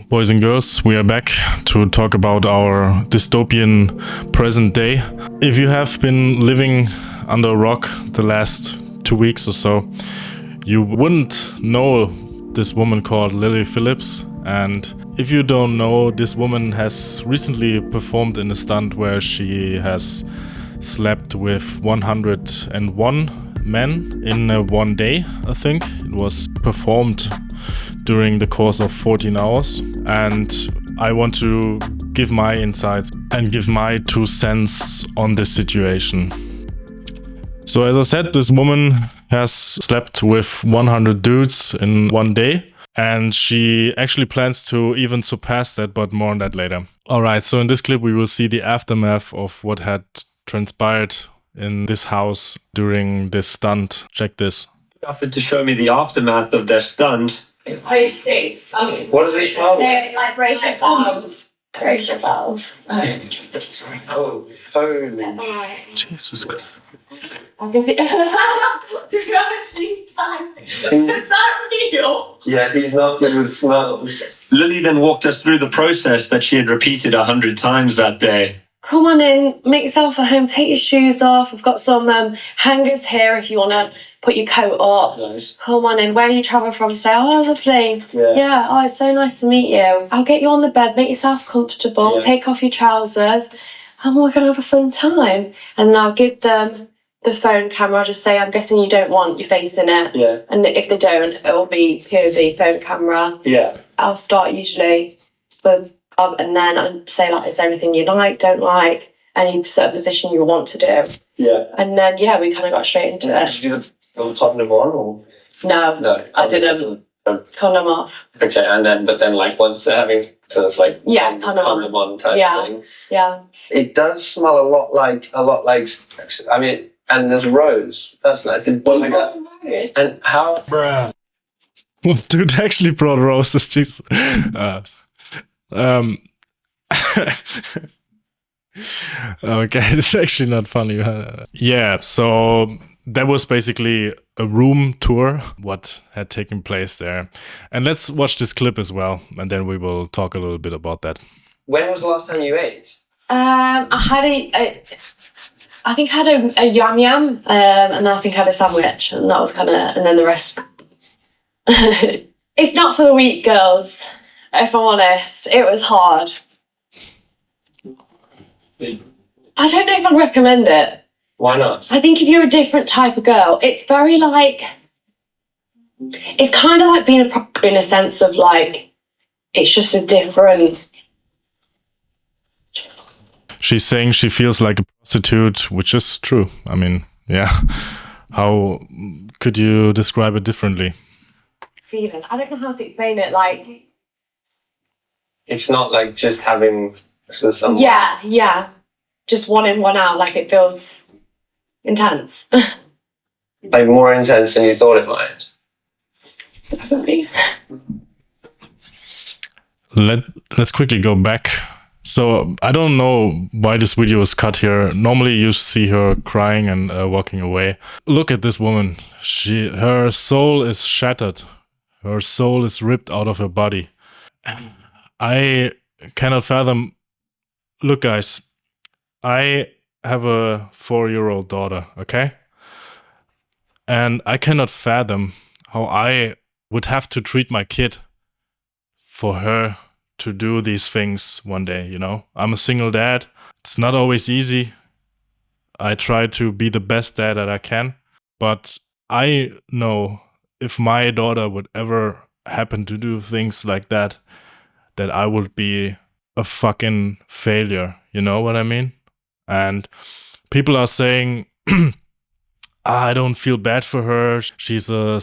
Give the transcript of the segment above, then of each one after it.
Boys and girls, we are back to talk about our dystopian present day. If you have been living under a rock the last 2 weeks or so, you wouldn't know this woman called Lily Phillips. And if you don't know, this woman has recently performed in a stunt where she has slept with 101 men in one day, I think. It was performed during the course of 14 hours. And I want to give my insights and give my 2 cents on this situation. So as I said, this woman has slept with 100 dudes in one day. And she actually plans to even surpass that, but more on that later. Alright, so in this clip we will see the aftermath of what had transpired in this house during this stunt. Check this. He offered to show me the aftermath of their stunt. Oh, six. What does it smell? No, like brace yourself. Brace yourself. Oh, holy. Jesus Christ. Is that real? Yeah, he's not good with smells. Lily then walked us through the process that she had repeated 100 times that day. Come on in, make yourself at home, take your shoes off. I've got some hangers here if you want to put your coat up. Nice. Come on in, where you travel from? Say, oh, lovely. Yeah. Oh, it's so nice to meet you. I'll get you on the bed, make yourself comfortable, take off your trousers, and we're going to have a fun time. And I'll give them the phone camera. I'll just say, I'm guessing you don't want your face in it. Yeah. And if they don't, it will be POV phone camera. Yeah. I'll start usually with, and then I'd say, like, is there anything you like, don't like, any certain position you want to do? Yeah. And then, yeah, we kind of got straight into it. Did you do the condom on or? No, No. I didn't. Condom off. Okay, but then like once they're having, so it's like condom on type thing. Yeah. It does smell a lot like I mean, and there's rose. That's nice. And how? Bruh. Dude actually brought roses, Jesus. Okay, it's actually not funny. Yeah, so that was basically a room tour, what had taken place there. And let's watch this clip as well, and then we will talk a little bit about that. When was the last time you ate? I think I had a yum yum, and I think I had a sandwich, and that was kind of, and then the rest. It's not for the weak, girls. If I'm honest, it was hard. I don't know if I'd recommend it. Why not? I think if you're a different type of girl, it's very like, it's kind of like being a prop in a sense of like, it's just a different. She's saying she feels like a prostitute, which is true. I mean, yeah. How could you describe it differently? Feeling. I don't know how to explain it. Like, It's not like just having with someone. yeah. Just one in, one out. Like, it feels intense. Like more intense than you thought it might. Probably. Let's quickly go back. So I don't know why this video is cut here. Normally you see her crying and walking away. Look at this woman. Her soul is shattered. Her soul is ripped out of her body. I cannot fathom. Look, guys, I have a 4-year-old daughter, okay? And I cannot fathom how I would have to treat my kid for her to do these things one day, you know? I'm a single dad. It's not always easy. I try to be the best dad that I can. But I know if my daughter would ever happen to do things like that I would be a fucking failure. You know what I mean? And people are saying, I don't feel bad for her. She's a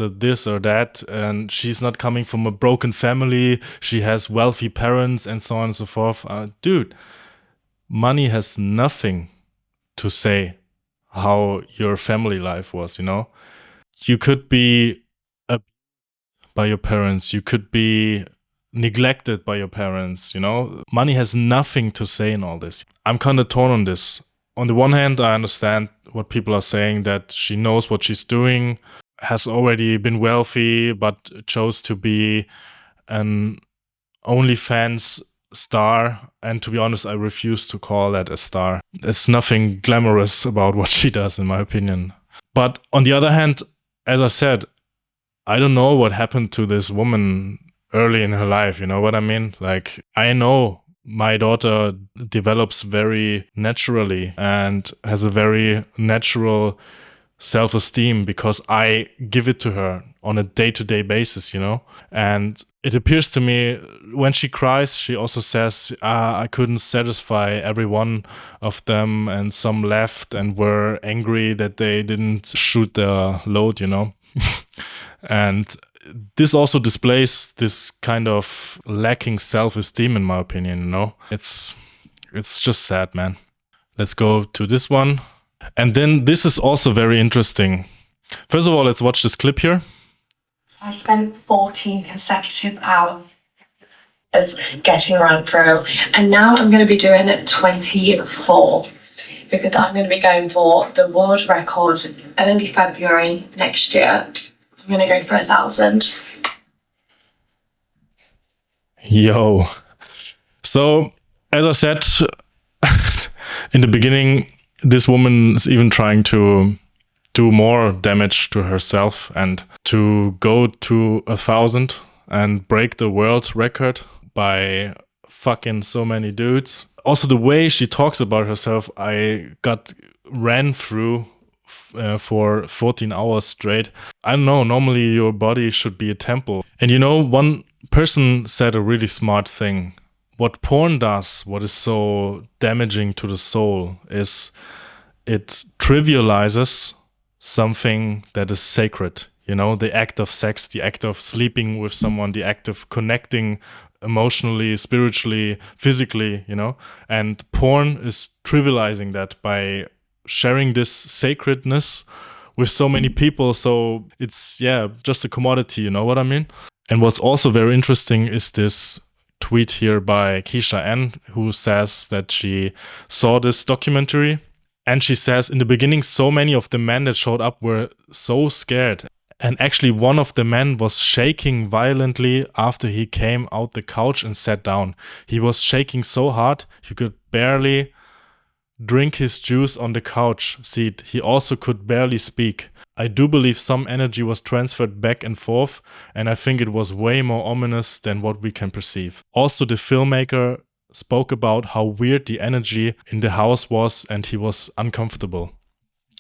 this or that, and she's not coming from a broken family. She has wealthy parents and so on and so forth. Dude, money has nothing to say how your family life was, you know? You could be abused by your parents. You could be neglected by your parents, you know? Money has nothing to say in all this. I'm kind of torn on this. On the one hand, I understand what people are saying, that she knows what she's doing, has already been wealthy, but chose to be an OnlyFans star, and to be honest, I refuse to call that a star. It's nothing glamorous about what she does, in my opinion. But on the other hand, as I said, I don't know what happened to this woman early in her life, you know what I mean? Like, I know my daughter develops very naturally and has a very natural self-esteem because I give it to her on a day-to-day basis, you know? And it appears to me when she cries, she also says, I couldn't satisfy every one of them, and some left and were angry that they didn't shoot their load, you know? And this also displays this kind of lacking self-esteem, in my opinion, you know? It's just sad, man. Let's go to this one. And then this is also very interesting. First of all, let's watch this clip here. I spent 14 consecutive hours getting run through, and now I'm going to be doing 24 because I'm going to be going for the world record early February next year. I'm going to go for 1,000. Yo. So, as I said in the beginning, this woman is even trying to do more damage to herself and to go to 1,000 and break the world record by fucking so many dudes. Also, the way she talks about herself, I ran through for 14 hours straight. I don't know, normally your body should be a temple. And you know, one person said a really smart thing. What porn does, what is so damaging to the soul, is it trivializes something that is sacred. You know, the act of sex, the act of sleeping with someone, the act of connecting emotionally, spiritually, physically, you know. And porn is trivializing that by sharing this sacredness with so many people. So it's, yeah, just a commodity, you know what I mean? And what's also very interesting is this tweet here by Keisha N, who says that she saw this documentary, and she says in the beginning so many of the men that showed up were so scared, and actually one of the men was shaking violently after he came out the couch and sat down. He was shaking so hard he could barely drink his juice on the couch seat. He also could barely speak. I do believe some energy was transferred back and forth, and I think it was way more ominous than what we can perceive. Also, the filmmaker spoke about how weird the energy in the house was, and he was uncomfortable.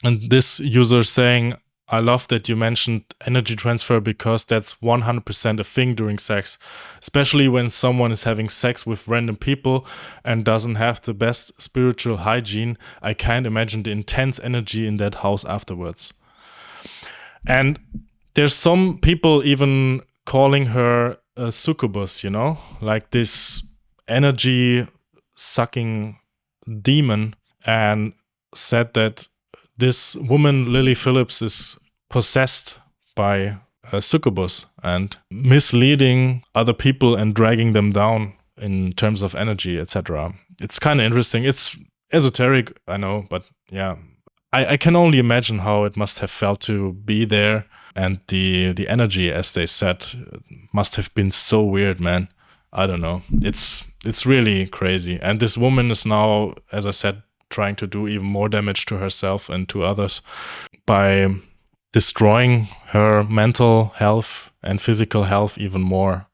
And this user saying, I love that you mentioned energy transfer because that's 100% a thing during sex, especially when someone is having sex with random people and doesn't have the best spiritual hygiene. I can't imagine the intense energy in that house afterwards. And there's some people even calling her a succubus, you know, like this energy sucking demon, and said that this woman, Lily Phillips, is possessed by a succubus and misleading other people and dragging them down in terms of energy, etc. It's kind of interesting. It's esoteric, I know, but yeah. I can only imagine how it must have felt to be there, and the energy, as they said, must have been so weird, man. I don't know. It's really crazy. And this woman is now, as I said, trying to do even more damage to herself and to others by destroying her mental health and physical health even more,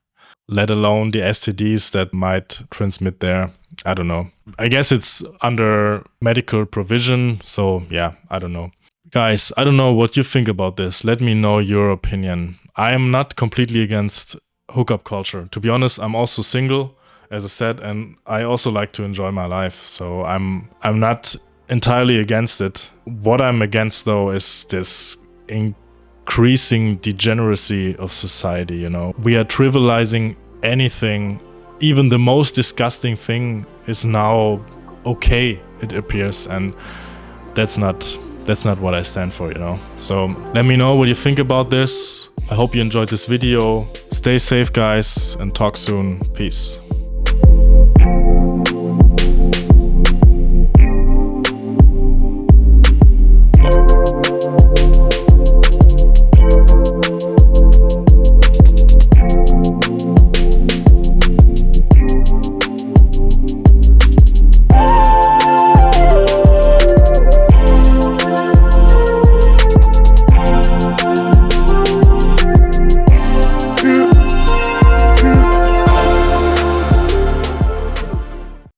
let alone the STDs that might transmit there. I don't know. I guess it's under medical provision. So yeah, I don't know. Guys, I don't know what you think about this. Let me know your opinion. I am not completely against hookup culture. To be honest, I'm also single, as I said, and I also like to enjoy my life. So I'm not entirely against it. What I'm against, though, is this increasing degeneracy of society, you know. We are trivializing anything. Even the most disgusting thing is now okay, it appears, and that's not what I stand for, you know. So let me know what you think about this. I hope you enjoyed this video. Stay safe, guys, and talk soon. Peace.